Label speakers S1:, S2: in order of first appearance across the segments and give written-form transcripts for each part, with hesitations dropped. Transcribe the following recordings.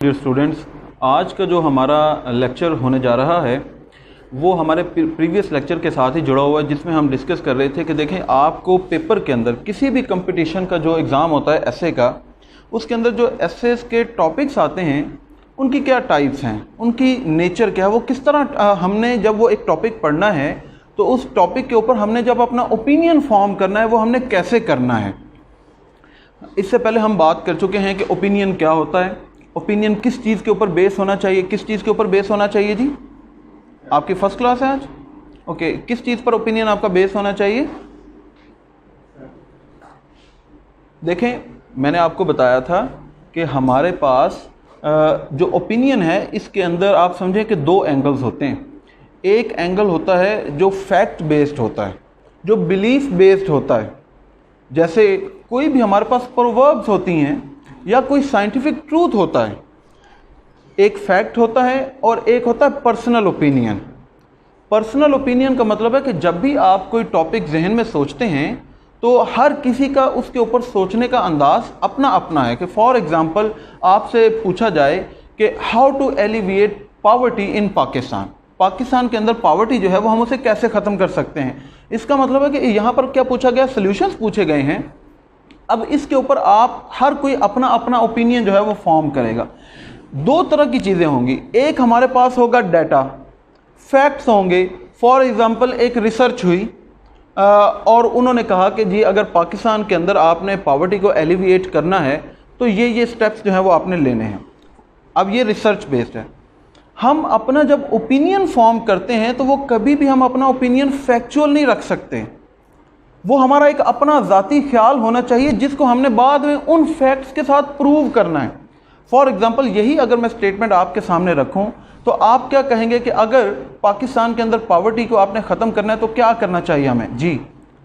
S1: Dear students, आज का जो हमारा लेक्चर होने जा रहा है वो हमारे प्रीवियस लेक्चर के साथ ही जुड़ा हुआ है, जिसमें हम डिस्कस कर रहे थे कि देखें आपको पेपर के अंदर किसी भी कंपटीशन का जो एग्ज़ाम होता है एसए का, उसके अंदर जो एसएस के टॉपिक्स आते हैं उनकी क्या टाइप्स हैं, उनकी नेचर क्या है, वो किस तरह हमने जब वो एक टॉपिक पढ़ना है तो उस टॉपिक के ऊपर हमने जब अपना ओपिनियन फॉर्म करना है वो हमने कैसे करना है। इससे पहले हम बात कर चुके हैं कि ओपिनियन क्या होता है, ओपिनियन किस चीज़ के ऊपर बेस होना चाहिए, किस चीज़ के ऊपर बेस होना चाहिए जी। आपकी फर्स्ट क्लास है आज, ओके। किस चीज़ पर ओपिनियन आपका बेस होना चाहिए? देखें, मैंने आपको बताया था कि हमारे पास जो ओपिनियन है इसके अंदर आप समझें कि दो एंगल्स होते हैं। एक एंगल होता है जो फैक्ट बेस्ड होता है, जो बिलीफ बेस्ड होता है। जैसे कोई भी हमारे पास प्रोवर्ब्स होती हैं या कोई साइंटिफिक ट्रूथ होता है, एक फैक्ट होता है और एक होता है पर्सनल ओपिनियन। पर्सनल ओपिनियन का मतलब है कि जब भी आप कोई टॉपिक जहन में सोचते हैं तो हर किसी का उसके ऊपर सोचने का अंदाज अपना अपना है। कि फॉर एग्जांपल आपसे पूछा जाए कि how to alleviate poverty in Pakistan, Pakistan के अंदर पॉवर्टी जो है वो हम उसे कैसे ख़त्म कर सकते हैं। इसका मतलब है कि यहाँ पर क्या पूछा गया, सॉल्यूशंस पूछे गए हैं। अब इसके ऊपर आप हर कोई अपना अपना ओपिनियन जो है वो फॉर्म करेगा। दो तरह की चीज़ें होंगी, एक हमारे पास होगा डाटा, फैक्ट्स होंगे। फॉर एग्जांपल एक रिसर्च हुई और उन्होंने कहा कि जी अगर पाकिस्तान के अंदर आपने पॉवर्टी को एलिविएट करना है तो ये स्टेप्स जो हैं वो आपने लेने हैं। अब ये रिसर्च बेस्ड है। हम अपना जब ओपिनियन फॉर्म करते हैं तो वो कभी भी हम अपना ओपिनियन फैक्चुअल नहीं रख सकते, वो हमारा एक अपना ज़ाती ख्याल होना चाहिए जिसको हमने बाद में उन फैक्ट्स के साथ प्रूव करना है। फॉर एग्जांपल यही अगर मैं स्टेटमेंट आपके सामने रखूं तो आप क्या कहेंगे कि अगर पाकिस्तान के अंदर पॉवर्टी को आपने ख़त्म करना है तो क्या करना चाहिए हमें जी।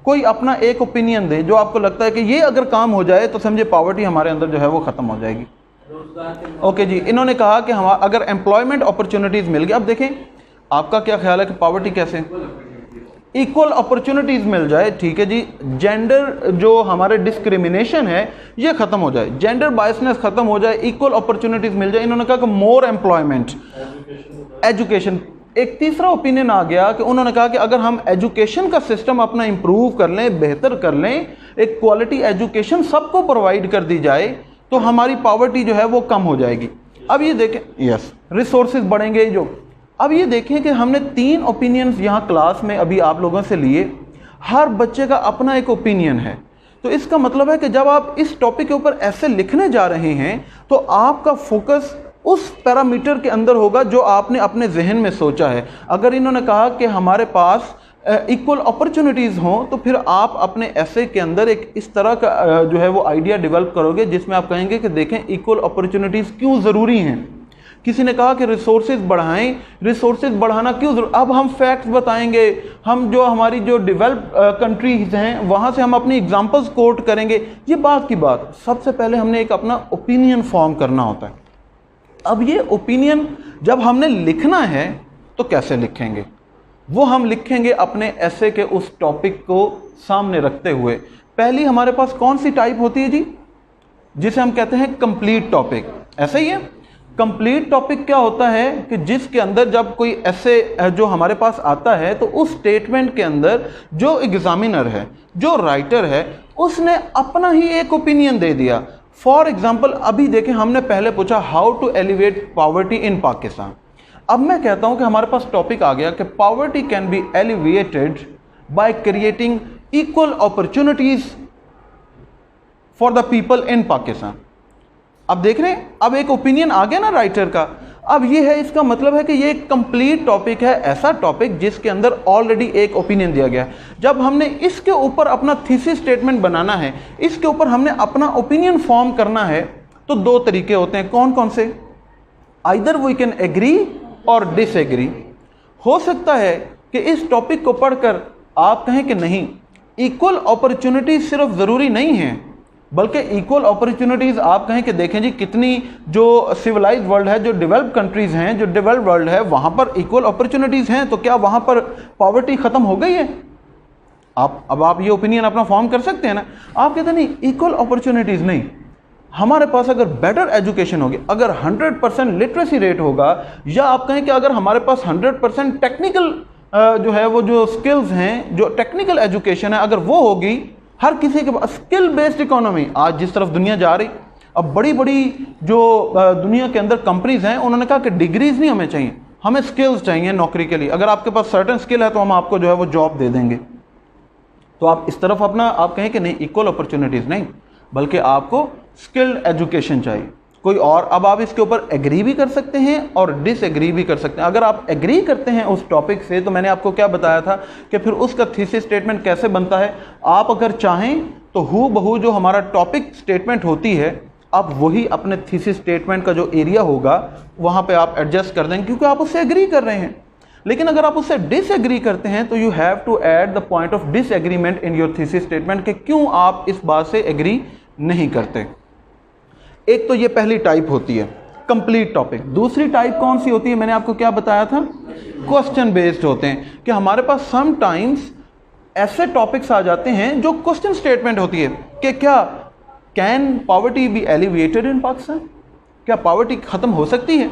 S1: कोई अपना एक ओपिनियन दे जो आपको लगता है कि ये अगर काम हो जाए तो समझे पॉवर्टी हमारे अंदर जो है वो ख़त्म हो जाएगी। ओके जी, इन्होंने कहा कि हम अगर एम्प्लॉयमेंट अपॉर्चुनिटीज़ मिल गई। अब देखें आपका क्या ख्याल है कि पॉवर्टी कैसे इक्वल अपॉर्चुनिटीज़ मिल जाए, ठीक है जी। जेंडर जो हमारे डिस्क्रिमिनेशन है ये ख़त्म हो जाए, जेंडर बायसनेस ख़त्म हो जाए, इक्वल अपॉर्चुनिटीज़ मिल जाए। इन्होंने कहा कि मोर एम्प्लॉयमेंट, एजुकेशन। एक तीसरा ओपिनियन आ गया कि उन्होंने कहा कि अगर हम एजुकेशन का सिस्टम अपना इम्प्रूव कर लें, बेहतर कर लें, एक क्वालिटी एजुकेशन सबको प्रोवाइड कर दी जाए तो हमारी पॉवर्टी जो है वो कम हो जाएगी। अब ये देखें, यस, रिसोर्सेज बढ़ेंगे जो। अब ये देखें कि हमने तीन ओपिनियंस यहाँ क्लास में अभी आप लोगों से लिए, हर बच्चे का अपना एक ओपिनियन है। तो इसका मतलब है कि जब आप इस टॉपिक के ऊपर ऐसे लिखने जा रहे हैं तो आपका फोकस उस पैरामीटर के अंदर होगा जो आपने अपने जहन में सोचा है। अगर इन्होंने कहा कि हमारे पास इक्वल अपॉर्चुनिटीज़ हों तो फिर आप अपने ऐसे के अंदर एक इस तरह का जो है वो आइडिया डेवलप करोगे जिसमें आप कहेंगे कि देखें इक्वल अपॉर्चुनिटीज़ क्यों ज़रूरी हैं। किसी ने कहा कि रिसोर्सेज बढ़ाएं, रिसोर्सेज बढ़ाना क्यों जरूरी। अब हम फैक्ट्स बताएंगे, हम जो हमारी जो डेवलप कंट्रीज हैं वहाँ से हम अपनी एग्जांपल्स कोट करेंगे, ये बात की बात। सबसे पहले हमने एक अपना ओपिनियन फॉर्म करना होता है। अब ये ओपिनियन जब हमने लिखना है तो कैसे लिखेंगे, वो हम लिखेंगे अपने ऐसे के उस टॉपिक को सामने रखते हुए। पहली हमारे पास कौन सी टाइप होती है जी, जिसे हम कहते हैं कंप्लीट टॉपिक। ऐसा ही है, कंप्लीट टॉपिक क्या होता है कि जिसके अंदर जब कोई ऐसे जो हमारे पास आता है तो उस स्टेटमेंट के अंदर जो एग्जामिनर है, जो राइटर है, उसने अपना ही एक ओपिनियन दे दिया। फॉर एग्जांपल अभी देखें, हमने पहले पूछा how to elevate poverty in Pakistan. अब मैं कहता हूं कि हमारे पास टॉपिक आ गया कि poverty can be elevated by creating equal opportunities for the people in Pakistan. अब देख रहे हैं, अब एक ओपिनियन आ गया ना राइटर का। अब ये है, इसका मतलब है कि ये एक कंप्लीट टॉपिक है, ऐसा टॉपिक जिसके अंदर ऑलरेडी एक ओपिनियन दिया गया है। जब हमने इसके ऊपर अपना थीसिस स्टेटमेंट बनाना है, इसके ऊपर हमने अपना ओपिनियन फॉर्म करना है तो दो तरीके होते हैं। कौन कौन से? आइदर वी कैन एग्री और डिसएग्री। हो सकता है कि इस टॉपिक को पढ़कर आप कहें कि नहीं, इक्वल अपॉर्चुनिटी सिर्फ ज़रूरी नहीं है, बल्कि इक्वल अपॉर्चुनिटीज़ आप कहें कि देखें जी कितनी जो सिविलाइज्ड वर्ल्ड है, जो डेवलप्ड कंट्रीज़ हैं, जो डेवलप्ड वर्ल्ड है, वहाँ पर इक्वल अपॉर्चुनिटीज़ हैं, तो क्या वहाँ पर पॉवर्टी ख़त्म हो गई है? अब आप ये ओपिनियन अपना फॉर्म कर सकते हैं ना। आप कहते हैं नहीं, इक्वल अपॉर्चुनिटीज़ नहीं, हमारे पास अगर बेटर एजुकेशन होगी, अगर 100% लिटरेसी रेट होगा, या आप कहें कि अगर हमारे पास 100% टेक्निकल जो है वो जो स्किल्स हैं, जो टेक्निकल एजुकेशन है, अगर वो होगी, हर किसी के पास स्किल बेस्ड इकोनॉमी, आज जिस तरफ दुनिया जा रही, अब बड़ी बड़ी जो दुनिया के अंदर कंपनीज हैं, उन्होंने कहा कि डिग्रीज नहीं हमें चाहिए, हमें स्किल्स चाहिए नौकरी के लिए। अगर आपके पास सर्टेन स्किल है तो हम आपको जो है वो जॉब दे देंगे। तो आप इस तरफ अपना आप कहें कि नहीं, इक्वल अपॉर्चुनिटीज नहीं, बल्कि आपको स्किल्ड एजुकेशन चाहिए कोई और। अब आप इसके ऊपर एग्री भी कर सकते हैं और डिसएग्री भी कर सकते हैं। अगर आप एग्री करते हैं उस टॉपिक से, तो मैंने आपको क्या बताया था कि फिर उसका थीसिस स्टेटमेंट कैसे बनता है। आप अगर चाहें तो हू बहू जो हमारा टॉपिक स्टेटमेंट होती है, आप वही अपने थीसिस स्टेटमेंट का जो एरिया होगा वहाँ पे आप एडजस्ट कर देंगे, क्योंकि आप उससे एग्री कर रहे हैं। लेकिन अगर आप उससे डिसएग्री करते हैं तो you have to add the point of disagreement in your thesis statement कि क्यों आप इस बात से एग्री नहीं करते। एक तो ये पहली टाइप होती है कंप्लीट टॉपिक। दूसरी टाइप कौन सी होती है, मैंने आपको क्या बताया था, क्वेश्चन बेस्ड होते हैं, कि हमारे पास सम टाइम्स ऐसे टॉपिक्स आ जाते हैं जो क्वेश्चन स्टेटमेंट होती है कि क्या can poverty B elevated in Pakistan, क्या पॉवर्टी खत्म हो सकती है।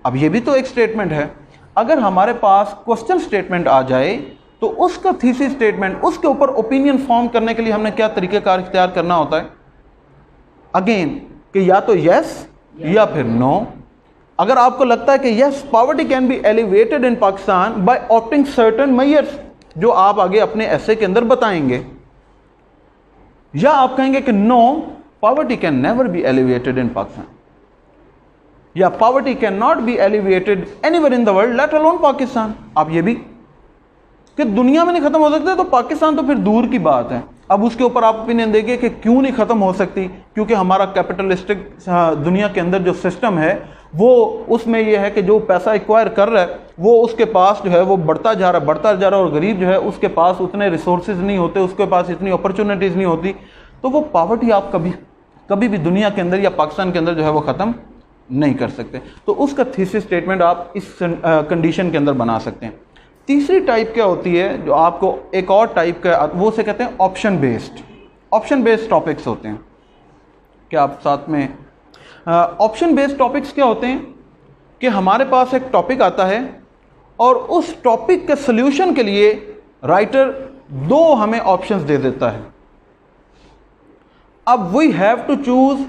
S1: अब ये भी तो एक स्टेटमेंट है। अगर हमारे पास क्वेश्चन स्टेटमेंट आ जाए तो उसका थीसिस स्टेटमेंट, उसके ऊपर ओपिनियन फॉर्म करने के लिए हमने क्या तरीक़ेकार इख्तियार करना होता है, अगेन कि या तो यस या फिर नो। अगर आपको लगता है कि yes poverty can be elevated in Pakistan by opting certain measures, जो आप आगे अपने एसे के अंदर बताएंगे, या आप कहेंगे कि no poverty can never be elevated in Pakistan, या poverty can not be elevated anywhere in the world let alone Pakistan. आप ये भी कि दुनिया में नहीं खत्म हो सकते तो पाकिस्तान तो फिर दूर की बात है। अब उसके ऊपर आप ओपिनियन देंगे कि क्यों नहीं खत्म हो सकती, क्योंकि हमारा कैपिटलिस्टिक दुनिया के अंदर जो सिस्टम है वो उसमें ये है कि जो पैसा एक्वायर कर रहा है वो उसके पास जो है वो बढ़ता जा रहा है, और गरीब जो है उसके पास उतने रिसोर्सेज नहीं होते, उसके पास इतनी अपॉर्चुनिटीज़ नहीं होती, तो वो पॉवर्टी आप कभी भी दुनिया के अंदर या पाकिस्तान के अंदर जो है वो ख़त्म नहीं कर सकते। तो उसका थीसिस स्टेटमेंट आप इस कंडीशन के अंदर बना सकते हैं। तीसरी टाइप क्या होती है, जो आपको एक और टाइप का, वो उसे कहते हैं option based. Option based topics होते हैं। क्या आप साथ में ऑप्शन बेस्ड टॉपिक्स क्या होते हैं कि हमारे पास एक टॉपिक आता है और उस टॉपिक के सल्यूशन के लिए राइटर दो हमें ऑप्शंस दे देता है। अब we have to choose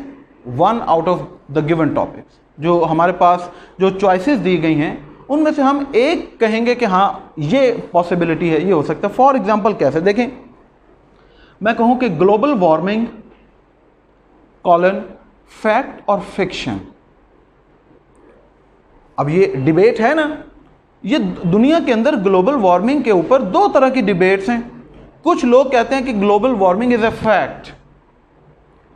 S1: one out of the given topics. जो हमारे पास जो चॉइसेस दी गई हैं उनमें से हम एक कहेंगे कि हाँ ये पॉसिबिलिटी है, ये हो सकता है। फॉर एग्जांपल कैसे, देखें, मैं कहूं कि ग्लोबल वार्मिंग कॉलन फैक्ट और फिक्शन। अब ये डिबेट है ना, ये दुनिया के अंदर ग्लोबल वार्मिंग के ऊपर दो तरह की डिबेट्स हैं। कुछ लोग कहते हैं कि global warming is a fact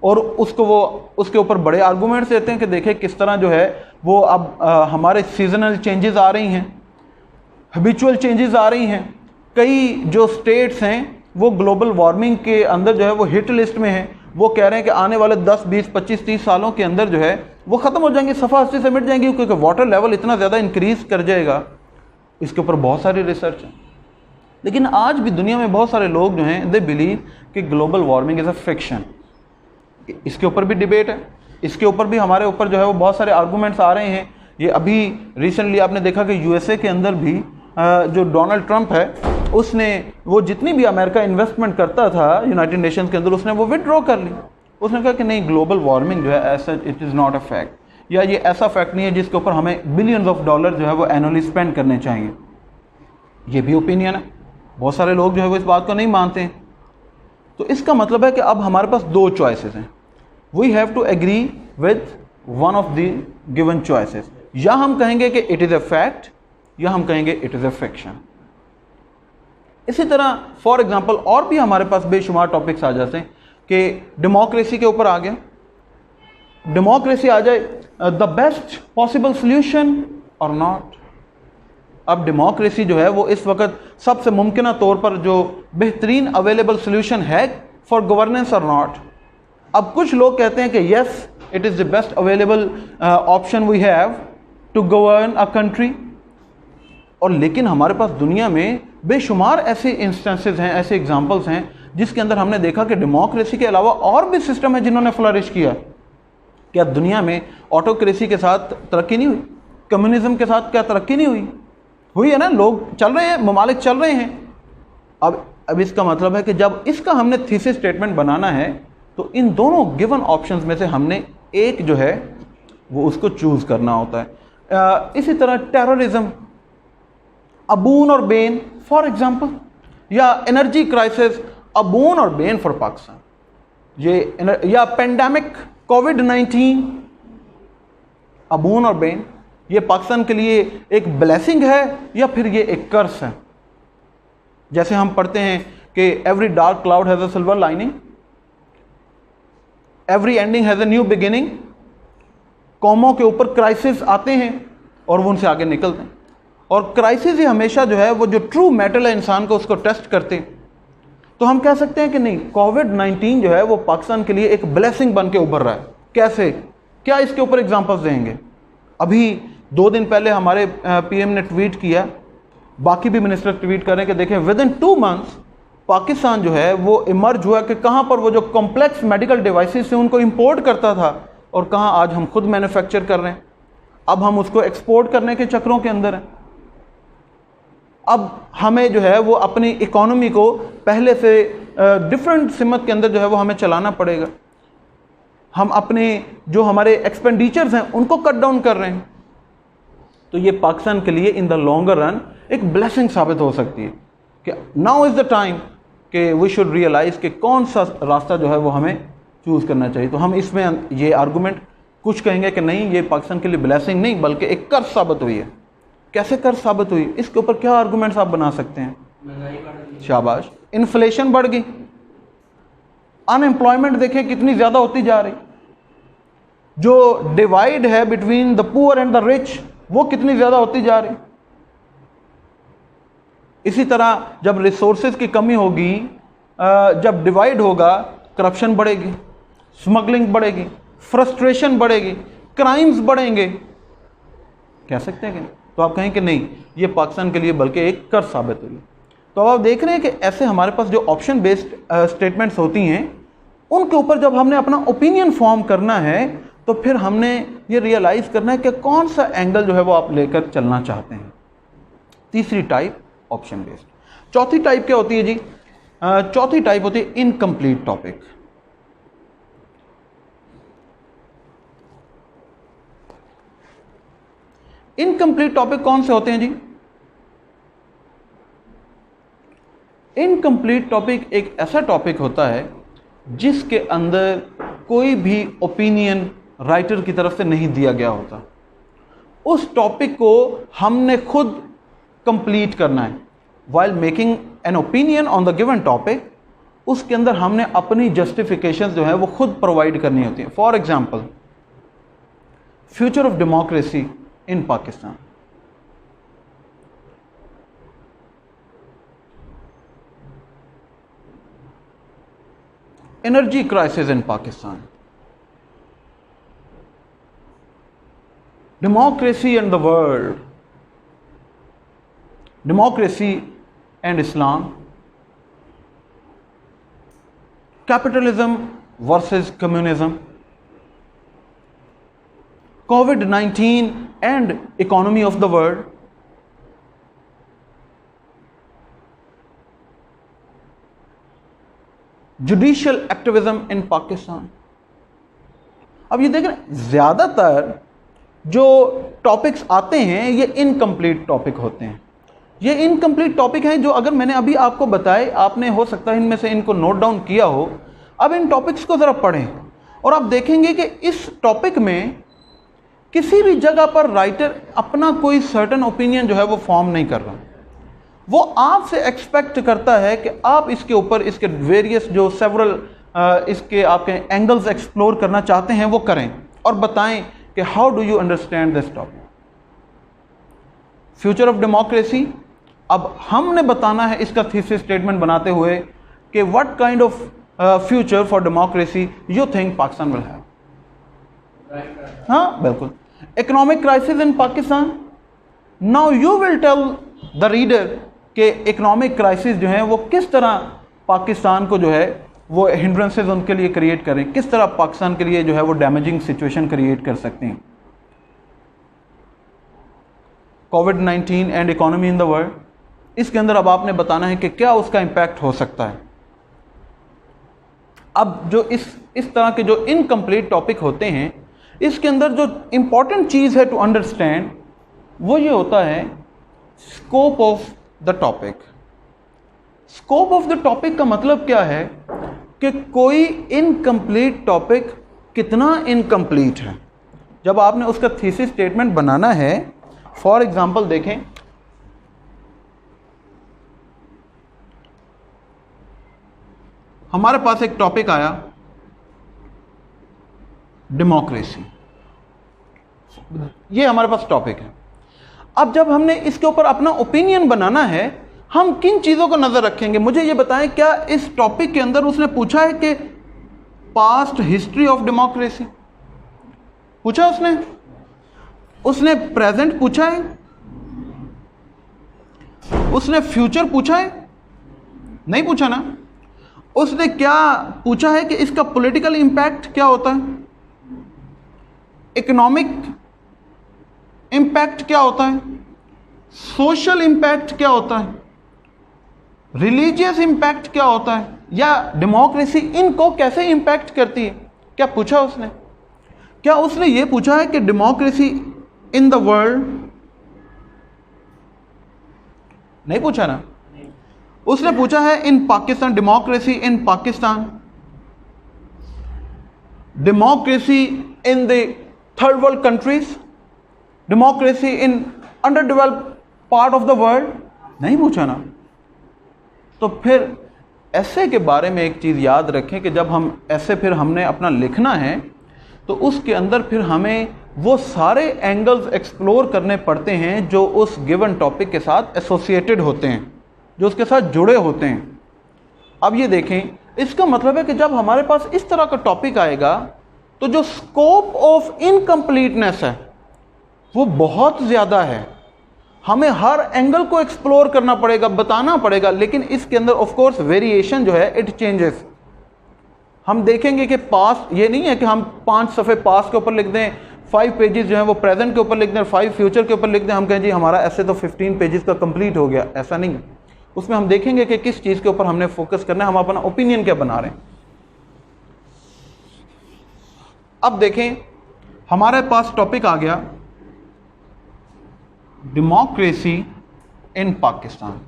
S1: और उसके ऊपर बड़े आर्गूमेंट्स देते हैं कि देखें किस तरह जो है वो अब हमारे सीजनल चेंजेस आ रही हैं, हैबिचुअल चेंजेस आ रही हैं। कई जो स्टेट्स हैं वो ग्लोबल वार्मिंग के अंदर जो है वो हिट लिस्ट में हैं। वो कह रहे हैं कि आने वाले 10, 20, 25, 30 सालों के अंदर जो है वो ख़त्म हो जाएंगी, सफ़ा हस्ती से मिट जाएंगी, क्योंकि वाटर लेवल इतना ज़्यादा इंक्रीज़ कर जाएगा। इसके ऊपर बहुत सारी रिसर्च है। लेकिन आज भी दुनिया में बहुत सारे लोग जो हैं दे बिलीव कि global warming is a fiction. इसके ऊपर भी डिबेट है, इसके ऊपर भी हमारे ऊपर जो है वो बहुत सारे आर्गूमेंट्स आ रहे हैं। ये अभी रिसेंटली आपने देखा कि यूएसए के अंदर भी जो डोनाल्ड ट्रंप है उसने वो जितनी भी अमेरिका इन्वेस्टमेंट करता था यूनाइटेड नेशंस के अंदर उसने वो विड्रॉ कर ली। उसने कहा कि नहीं, ग्लोबल वार्मिंग जो है ऐसा it is not a fact, या ये ऐसा फैक्ट नहीं है जिसके ऊपर हमें बिलियंस ऑफ डॉलर जो है वो एनुअली स्पेंड करने चाहिए। ये भी ओपिनियन है, बहुत सारे लोग जो है वो इस बात को नहीं मानते हैं। तो इसका मतलब है कि अब हमारे पास दो चॉइसेस हैं। We have to agree with one of the given choices. या हम कहेंगे कि इट इज़ अ फैक्ट, या हम कहेंगे इट इज़ अ फिक्शन। इसी तरह फॉर एग्जांपल और भी हमारे पास बेशुमार टॉपिक्स आ जाते हैं कि डेमोक्रेसी के ऊपर आ गया, डेमोक्रेसी आ जाए, द बेस्ट पॉसिबल सॉल्यूशन और नॉट। अब डेमोक्रेसी जो है वो इस वक्त सबसे मुमकिन तौर पर जो बेहतरीन अवेलेबल सॉल्यूशन है फॉर गवर्नेंस और नॉट। अब कुछ लोग कहते हैं कि yes it is the best available option we have to govern a country, और लेकिन हमारे पास दुनिया में बेशुमार ऐसे इंस्टेंसेस हैं, ऐसे एग्जांपल्स हैं जिसके अंदर हमने देखा कि डेमोक्रेसी के अलावा और भी सिस्टम है जिन्होंने फ्लरिश किया। क्या दुनिया में ऑटोक्रेसी के साथ तरक्की नहीं हुई? कम्युनिज्म के साथ क्या तरक्की नहीं हुई? हुई है ना, लोग चल रहे हैं, ममालिक चल रहे हैं। अब इसका मतलब है कि जब इसका हमने थीसिस स्टेटमेंट बनाना है तो इन दोनों गिवन ऑप्शंस में से हमने एक जो है वो उसको चूज करना होता है। इसी तरह टेररिज्म, अ बून और बेन फॉर एग्जांपल, या एनर्जी क्राइसिस, अ बून और बेन फॉर पाकिस्तान, ये या पेंडेमिक कोविड-19, अ बून और बेन, ये पाकिस्तान के लिए एक ब्लेसिंग है या फिर ये एक कर्स है। जैसे हम पढ़ते हैं कि every dark cloud has a silver lining, every ending has a new beginning. कौमों के ऊपर क्राइसिस आते हैं और वो उनसे आगे निकलते हैं, और क्राइसिस ही हमेशा जो है वो जो ट्रू मेटल है इंसान को उसको टेस्ट करते हैं। तो हम कह सकते हैं कि नहीं, कोविड-19 जो है वो पाकिस्तान के लिए एक ब्लेसिंग बन के उभर रहा है। कैसे? क्या इसके ऊपर एग्जांपल्स देंगे? अभी 2 दिन पहले हमारे पीएम ने ट्वीट किया, बाकी भी मिनिस्टर ट्वीट कर रहे हैं कि देखें विद इन 2 मंथ्स पाकिस्तान जो है वो इमर्ज हुआ कि कहाँ पर वो जो कॉम्प्लेक्स मेडिकल डिवाइसेस से उनको इंपोर्ट करता था और कहाँ आज हम खुद मैन्युफैक्चर कर रहे हैं। अब हम उसको एक्सपोर्ट करने के चक्रों के अंदर हैं। अब हमें जो है वो अपनी इकोनॉमी को पहले से डिफरेंट सिमत के अंदर जो है वो हमें चलाना पड़ेगा। हम अपने जो हमारे एक्सपेंडिचर्स हैं उनको कट डाउन कर रहे हैं। तो ये पाकिस्तान के लिए इन द लॉन्गर रन एक ब्लेसिंग साबित हो सकती है कि नाउ इज़ द टाइम कि वी शुड रियलाइज कि कौन सा रास्ता जो है वो हमें चूज़ करना चाहिए। तो हम इसमें ये आर्गूमेंट कुछ कहेंगे कि नहीं, ये पाकिस्तान के लिए ब्लेसिंग नहीं बल्कि एक कर्ज साबित हुई है। कैसे कर्ज साबित हुई, इसके ऊपर क्या आर्गूमेंट्स आप बना सकते हैं? शाबाश। इन्फ्लेशन बढ़ गई, अनएम्प्लॉयमेंट देखें कितनी ज़्यादा होती जा रही, जो डिवाइड है between the poor and the rich वो कितनी ज़्यादा होती जा रही। इसी तरह जब रिसोर्सेज की कमी होगी, जब डिवाइड होगा, करप्शन बढ़ेगी, स्मगलिंग बढ़ेगी, फ्रस्ट्रेशन बढ़ेगी, क्राइम्स बढ़ेंगे। कह सकते हैं कि नहीं? तो आप कहें कि नहीं, ये पाकिस्तान के लिए बल्कि एक कर्ज साबित हुई। तो अब आप देख रहे हैं कि ऐसे हमारे पास जो ऑप्शन बेस्ड स्टेटमेंट्स होती हैं उनके ऊपर जब हमने अपना ओपिनियन फॉर्म करना है तो फिर हमने ये रियलाइज़ करना है कि कौन सा एंगल जो है वो आप लेकर चलना चाहते हैं। तीसरी टाइप ऑप्शन बेस्ड। चौथी टाइप क्या होती है जी? चौथी टाइप होती है इनकम्प्लीट टॉपिक। इनकम्प्लीट टॉपिक कौन से होते हैं जी? इनकम्प्लीट टॉपिक एक ऐसा टॉपिक होता है जिसके अंदर कोई भी ओपिनियन राइटर की तरफ से नहीं दिया गया होता। उस टॉपिक को हमने खुद कंप्लीट करना है। While making an opinion on the given topic, उसके अंदर हमने अपनी जस्टिफिकेशन जो है वो खुद प्रोवाइड करनी होती है। For example, future of democracy in Pakistan, energy crisis in Pakistan, democracy and the world, democracy and Islam, capitalism versus communism, COVID-19 and economy of the world, judicial activism in Pakistan. अब ये देखें, ज़्यादातर जो टॉपिक्स आते हैं ये इनकम्प्लीट टॉपिक होते हैं। ये इनकम्प्लीट टॉपिक हैं जो अगर मैंने अभी आपको बताए, आपने हो सकता है इनमें से इनको नोट डाउन किया हो। अब इन टॉपिक्स को ज़रा पढ़ें और आप देखेंगे कि इस टॉपिक में किसी भी जगह पर राइटर अपना कोई सर्टन ओपिनियन जो है वो फॉर्म नहीं कर रहा। वो आपसे एक्सपेक्ट करता है कि आप इसके ऊपर इसके वेरियस जो सेवरल इसके आपके एंगल्स एक्सप्लोर करना चाहते हैं वो करें और बताएं कि how do you understand this topic. Future of democracy, अब हमने बताना है इसका थीसिस स्टेटमेंट बनाते हुए कि what kind of future for democracy you think Pakistan will have. हाँ बिल्कुल। Economic crisis in Pakistan, now you will tell the reader कि इकोनॉमिक क्राइसिस जो है वो किस तरह पाकिस्तान को जो है वो हिंड्रेंसेस उनके लिए क्रिएट करें, किस तरह पाकिस्तान के लिए जो है वो डैमेजिंग सिचुएशन क्रिएट कर सकते हैं। COVID and economy in the world, इसके अंदर अब आपने बताना है कि क्या उसका इम्पैक्ट हो सकता है। अब जो इस तरह के जो इनकम्प्लीट टॉपिक होते हैं, इसके अंदर जो इम्पॉर्टेंट चीज़ है टू अंडरस्टैंड वो ये होता है scope of the topic. Scope of the topic का मतलब क्या है कि कोई इनकम्प्लीट टॉपिक कितना इनकम्प्लीट है। जब आपने उसका थीसिस स्टेटमेंट बनाना है, फॉर एग्जांपल देखें, हमारे पास एक टॉपिक आया डेमोक्रेसी, ये हमारे पास टॉपिक है। अब जब हमने इसके ऊपर अपना ओपिनियन बनाना है, हम किन चीज़ों को नज़र रखेंगे? मुझे ये बताएं, क्या इस टॉपिक के अंदर उसने पूछा है कि पास्ट हिस्ट्री ऑफ डेमोक्रेसी पूछा उसने प्रेजेंट पूछा है, उसने फ्यूचर पूछा है? नहीं पूछा ना। उसने क्या पूछा है कि इसका पॉलिटिकल इंपैक्ट क्या होता है, इकोनॉमिक इंपैक्ट क्या होता है, सोशल इंपैक्ट क्या होता है, रिलीजियस इंपैक्ट क्या होता है, या डेमोक्रेसी इनको कैसे इंपैक्ट करती है? क्या पूछा उसने? क्या उसने ये पूछा है कि डेमोक्रेसी इन द वर्ल्ड? नहीं पूछा ना। उसने पूछा है in Pakistan, democracy in Pakistan, democracy in the third world countries, democracy in underdeveloped part of the world? नहीं पूछा ना। तो फिर ऐसे के बारे में एक चीज़ याद रखें कि जब हम ऐसे फिर हमने अपना लिखना है तो उसके अंदर फिर हमें वो सारे एंगल्स एक्सप्लोर करने पड़ते हैं जो उस गिवन टॉपिक के साथ एसोसिएटेड होते हैं, जो उसके साथ जुड़े होते हैं। अब ये देखें, इसका मतलब है कि जब हमारे पास इस तरह का टॉपिक आएगा तो जो स्कोप ऑफ इनकम्प्लीटनेस है वो बहुत ज़्यादा है। हमें हर एंगल को एक्सप्लोर करना पड़ेगा, बताना पड़ेगा, लेकिन इसके अंदर ऑफ कोर्स वेरिएशन जो है इट चेंजेस। हम देखेंगे कि पास्ट, ये नहीं है कि हम 5 सफ़े पास्ट के ऊपर लिख दें, 5 पेजेस जो है वो प्रेजेंट के ऊपर लिख दें, 5 फ्यूचर के ऊपर लिख दें, हम कहें जी हमारा ऐसे तो 15 पेजेस का कंप्लीट हो गया। ऐसा नहीं। उसमें हम देखेंगे कि किस चीज़ के ऊपर हमने फोकस करना है, हम अपना ओपिनियन क्या बना रहे हैं। अब देखें, हमारे पास टॉपिक आ गया डेमोक्रेसी इन पाकिस्तान।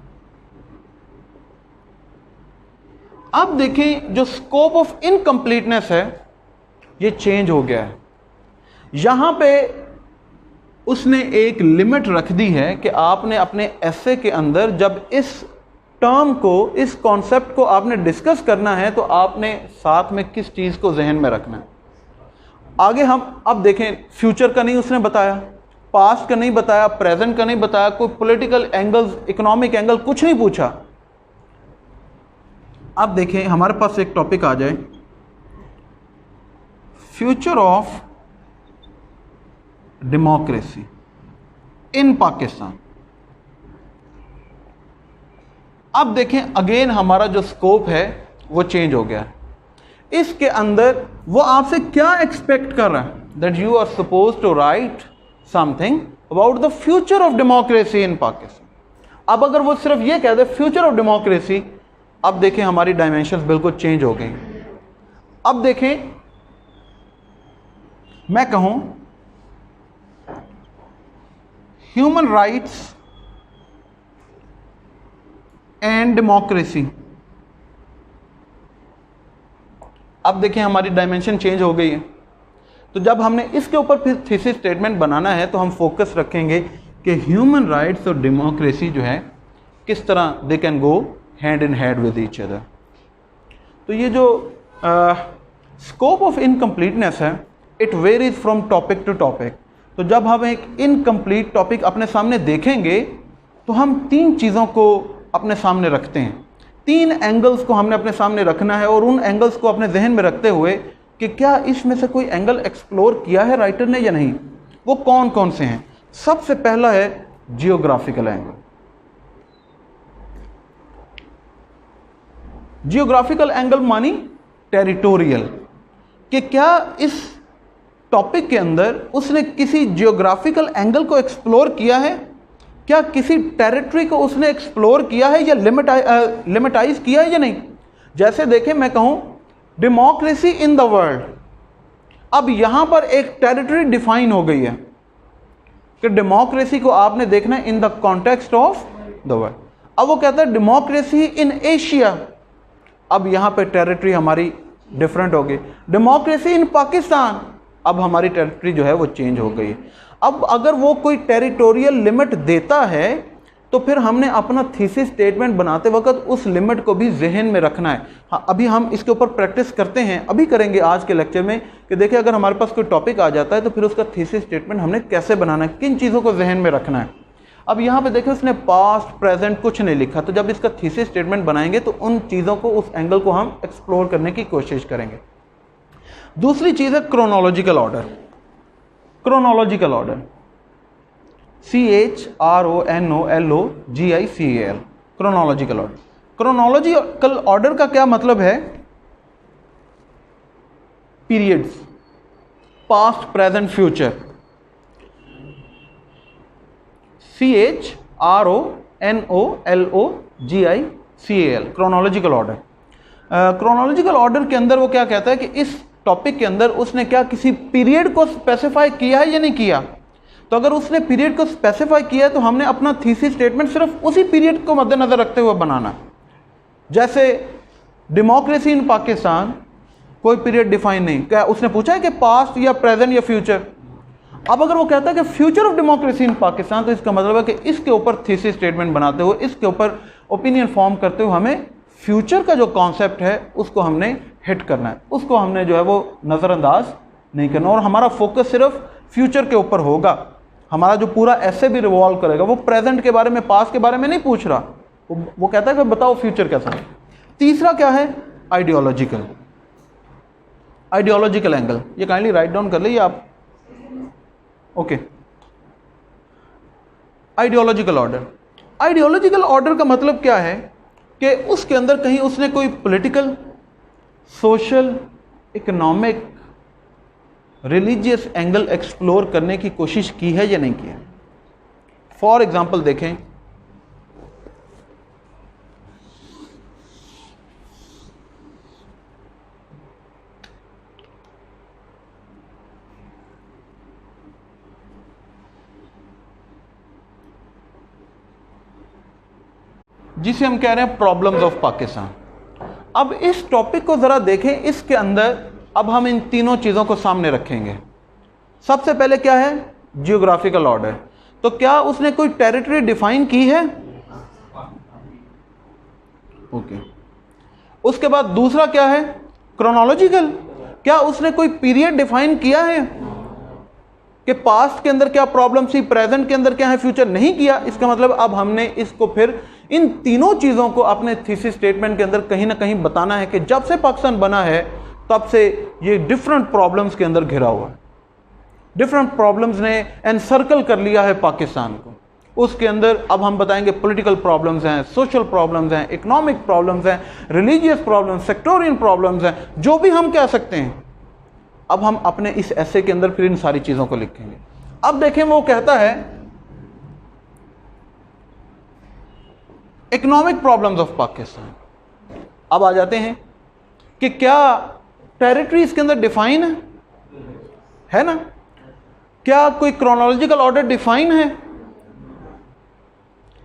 S1: अब देखें, जो स्कोप ऑफ इनकम्प्लीटनेस है ये चेंज हो गया है। यहां पे उसने एक लिमिट रख दी है कि आपने अपने एसे के अंदर जब इस टर्म को, इस कॉन्सेप्ट को आपने डिस्कस करना है तो आपने साथ में किस चीज़ को जहन में रखना है। आगे हम अब देखें, फ्यूचर का नहीं उसने बताया, पास्ट का नहीं बताया, प्रेजेंट का नहीं बताया, कोई पॉलिटिकल एंगल्स, इकोनॉमिक एंगल कुछ नहीं पूछा। अब देखें, हमारे पास एक टॉपिक आ जाए future of democracy in Pakistan. अब देखें, अगेन हमारा जो स्कोप है वो चेंज हो गया है। इसके अंदर वो आपसे क्या एक्सपेक्ट कर रहा है, that you are suppose to write something about the future of democracy in Pakistan. अब अगर वो सिर्फ ये कह दे फ्यूचर ऑफ डेमोक्रेसी, अब देखें हमारी डायमेंशंस बिल्कुल चेंज हो गई। अब देखें, मैं कहूं ह्यूमन राइट्स एंड डेमोक्रेसी, अब देखें हमारी डायमेंशन चेंज हो गई है। तो जब हमने इसके ऊपर फिर थीसिस स्टेटमेंट बनाना है तो हम फोकस रखेंगे कि ह्यूमन राइट्स और डेमोक्रेसी जो है किस तरह they can go hand in hand with each other. तो ये जो स्कोप ऑफ इनकम्प्लीटनेस है it varies from topic to topic. तो जब हम एक इनकम्प्लीट टॉपिक अपने सामने देखेंगे तो हम 3 चीज़ों को अपने सामने रखते हैं, 3 एंगल्स को हमने अपने सामने रखना है और उन एंगल्स को अपने जहन में रखते हुए कि क्या इसमें से कोई एंगल एक्सप्लोर किया है राइटर ने या नहीं, वो कौन कौन से हैं। सबसे पहला है जियोग्राफिकल एंगल। जियोग्राफिकल एंगल मानी टेरिटोरियल, कि क्या इस टॉपिक के अंदर उसने किसी जियोग्राफिकल एंगल को एक्सप्लोर किया है, क्या किसी टेरिटरी को उसने एक्सप्लोर किया है या लिमिटाइज किया है या नहीं। जैसे देखें, मैं कहूं डेमोक्रेसी इन द वर्ल्ड, अब यहां पर एक टेरिटरी डिफाइन हो गई है कि डेमोक्रेसी को आपने देखना है in the context of the world. अब वो कहता है डेमोक्रेसी इन एशिया, अब यहां पे टेरिटरी हमारी डिफरेंट हो गई। डेमोक्रेसी इन पाकिस्तान, अब हमारी टेरिटरी जो है वो चेंज हो गई है। अब अगर वो कोई टेरिटोरियल लिमिट देता है तो फिर हमने अपना थीसिस स्टेटमेंट बनाते वक्त उस लिमिट को भी जहन में रखना है। हाँ, अभी हम इसके ऊपर प्रैक्टिस करते हैं, अभी करेंगे आज के लेक्चर में कि देखिए अगर हमारे पास कोई टॉपिक आ जाता है तो फिर उसका थीसिस स्टेटमेंट हमने कैसे बनाना है, किन चीज़ों को जहन में रखना है। अब यहाँ पे देखिए उसने पास्ट प्रेजेंट कुछ नहीं लिखा, तो जब इसका थीसिस स्टेटमेंट बनाएंगे तो उन चीज़ों को, उस एंगल को हम एक्सप्लोर करने की कोशिश करेंगे। दूसरी चीज़ है chronological order. Chronological order, CHRONOLOGICAL, chronological order. Chronological order का क्या मतलब है? Periods, past present future. CHRONOLOGICAL, chronological order. Chronological order के अंदर वो क्या कहता है कि इस टॉपिक के अंदर उसने क्या किसी पीरियड को स्पेसिफाई किया है या नहीं किया। तो अगर उसने पीरियड को स्पेसिफाई किया है तो हमने अपना थीसिस स्टेटमेंट सिर्फ उसी पीरियड को मद्देनजर रखते हुए बनाना। जैसे डेमोक्रेसी इन पाकिस्तान, कोई पीरियड डिफाइन नहीं, क्या उसने पूछा है कि पास्ट या प्रेजेंट या फ्यूचर। अब अगर वो कहता है कि future of democracy in Pakistan, तो इसका मतलब है कि इसके ऊपर थीसिस स्टेटमेंट बनाते हुए, इसके ऊपर ओपिनियन फॉर्म करते हुए हमें फ्यूचर का जो कॉन्सेप्ट है उसको हमने हिट करना है, उसको हमने जो है वो नज़रअंदाज नहीं करना, और हमारा फोकस सिर्फ फ्यूचर के ऊपर होगा। हमारा जो पूरा ऐसे भी रिवॉल्व करेगा, वो प्रेजेंट के बारे में, पास्ट के बारे में नहीं पूछ रहा, वो कहता है कि बताओ फ्यूचर कैसा है। तीसरा क्या है? आइडियोलॉजिकल। आइडियोलॉजिकल एंगल, ये काइंडली राइट डाउन कर लीजिए आप। Okay, ideological order. Ideological order का मतलब क्या है कि उसके अंदर कहीं उसने कोई political, social, economic, religious angle explore करने की कोशिश की है या नहीं की है। फॉर एग्जाम्पल देखें, जिसे हम कह रहे हैं प्रॉब्लम्स ऑफ पाकिस्तान। अब इस टॉपिक को जरा देखें, इसके अंदर अब हम इन तीनों चीजों को सामने रखेंगे। सबसे पहले क्या है? Geographical order. तो क्या उसने कोई टेरिटरी डिफाइन की है? ओके। उसके बाद दूसरा क्या है? क्रोनोलॉजिकल। क्या उसने कोई पीरियड डिफाइन किया है कि पास्ट के अंदर क्या प्रॉब्लम थी, प्रेजेंट के अंदर क्या है, फ्यूचर? नहीं किया। इसका मतलब अब हमने इसको फिर इन तीनों चीजों को अपने थीसिस स्टेटमेंट के अंदर कहीं ना कहीं बताना है कि जब से पाकिस्तान बना है तब से ये डिफरेंट प्रॉब्लम्स के अंदर घिरा हुआ है। डिफरेंट प्रॉब्लम्स ने एनसर्कल कर लिया है पाकिस्तान को। उसके अंदर अब हम बताएंगे पॉलिटिकल प्रॉब्लम्स हैं, सोशल प्रॉब्लम्स हैं, इकोनॉमिक प्रॉब्लम्स हैं, रिलीजियस प्रॉब्लम्स, सेक्टोरियल प्रॉब्लम्स हैं, जो भी हम कह सकते हैं। अब हम अपने इस ऐसे के अंदर फिर इन सारी चीजों को लिखेंगे। अब देखें, वो कहता है इकोनॉमिक प्रॉब्लम्स ऑफ पाकिस्तान। अब आ जाते हैं कि क्या टेरिटरी इसके अंदर डिफाइन है ना? क्या कोई क्रोनोलॉजिकल ऑर्डर डिफाइन है?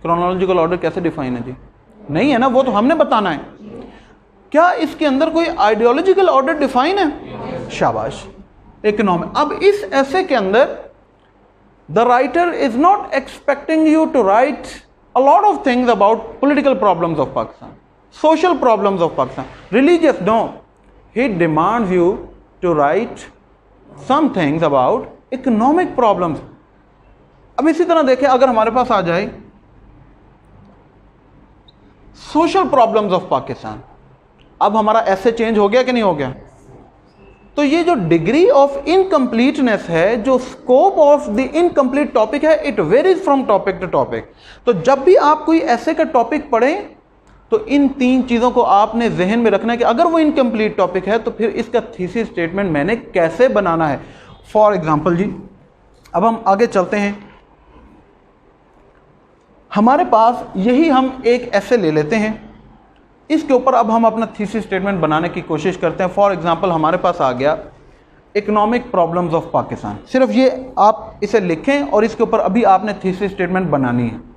S1: क्रोनोलॉजिकल ऑर्डर कैसे डिफाइन है जी? नहीं है ना, वो तो हमने बताना है। क्या इसके अंदर कोई आइडियोलॉजिकल ऑर्डर डिफाइन है? शाबाश, इकोनॉमिक। अब इस ऐसे के अंदर the writer is not expecting you to write a lot of things about political problems of Pakistan, social problems of Pakistan, religious, no. He demands you to write some things about economic problems. अब इसी तरह देखें, अगर हमारे पास आ जाए social problems of Pakistan, अब हमारा ऐसे चेंज हो गया कि नहीं हो गया? तो ये जो डिग्री ऑफ इनकम्प्लीटनेस है, जो scope of the incomplete topic है, it varies from topic to topic. तो जब भी आप कोई ऐसे का टॉपिक पढ़ें तो इन 3 चीज़ों को आपने जहन में रखना है कि अगर वो इनकम्प्लीट टॉपिक है तो फिर इसका थीसिस स्टेटमेंट मैंने कैसे बनाना है। फॉर एग्जांपल जी, अब हम आगे चलते हैं। हमारे पास यही हम एक ऐसे ले लेते हैं, इसके ऊपर अब हम अपना थीसिस स्टेटमेंट बनाने की कोशिश करते हैं। फॉर एग्जांपल हमारे पास आ गया इकोनॉमिक प्रॉब्लम्स ऑफ पाकिस्तान। सिर्फ ये आप इसे लिखें और इसके ऊपर अभी आपने थीसिस स्टेटमेंट बनानी है।